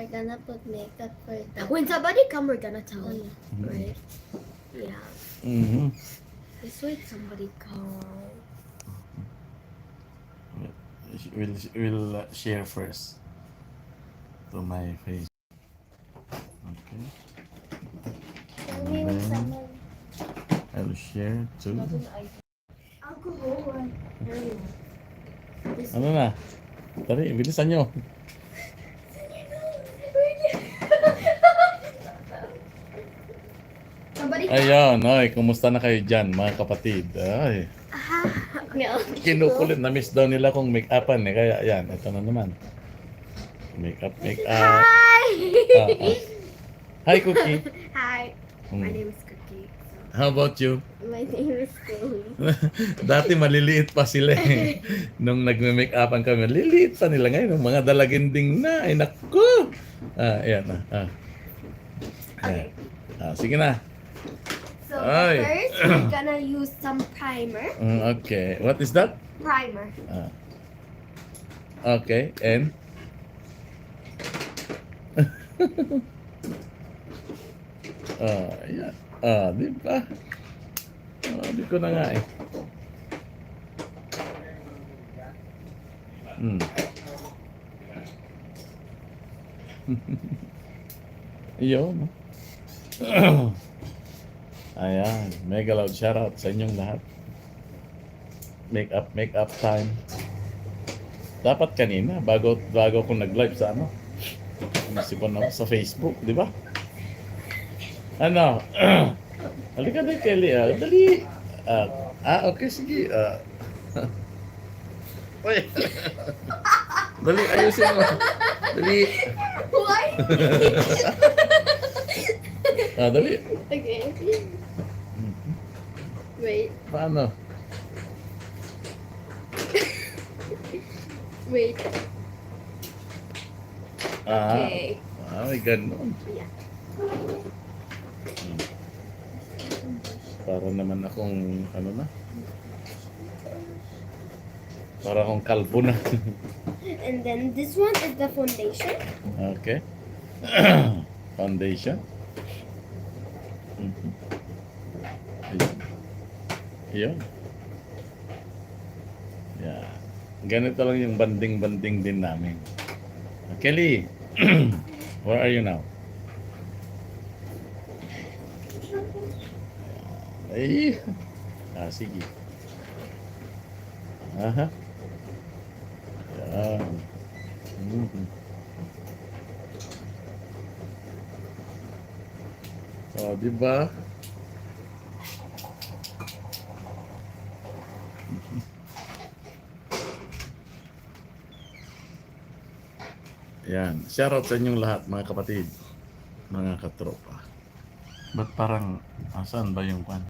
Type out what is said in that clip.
are gonna put makeup for the... When somebody come, we're gonna tell Oh, you, yeah. right? Yeah. Mm-hmm. Just wait, somebody come. We'll share first to my face. Okay. Tell me when someone... I'll share to... Alcohol. Ano na? Tari, bilisan nyo. Somebody Ayun, oy, kumusta na kayo dyan, mga kapatid? Ay, No. kinukulit na miss daw nila kung make-upan eh. Kaya, yan, ito na naman. Make-up. Hi! Hi, Cookie. Hi. My Hmm. name is Cookie. How about you? My name is Chloe. Dati maliliit pa sila eh. Nung nagme-make-upan kami, liliit pa nila ngayon. Mga dalaginding na. Ay, naku! Ayan na. Okay. Sige na. So Ay. first, we're gonna use some primer. Okay. What is that? Primer. Okay. And? Ayan. Di ba? Di ko na nga eh. Yun. Ayan. Mega loud shoutout sa inyong lahat. Make up time. Dapat kanina, bago ako nag-live sa ano. Nasipon ako sa Facebook, di ba? Ano? Halika na, Kelly. Dali. Okay, sige. Uy. Dali, ayusin mo. Dali. Why? Dali. Okay. Wait. Paano? Wait. Okay. May ganun. Yeah. Para naman akong, ano na? Para akong kalbo na. And then this one is the foundation. Okay. Foundation. Ayun. Yeah. Ganito lang yung banding-banding din namin. Kelly, where are you now? Ay. Sige. Aha. Yan. Di ba? Yan. Shoutout sa inyong lahat, mga kapatid, mga katropa. Ba't parang, asan ba yung pan?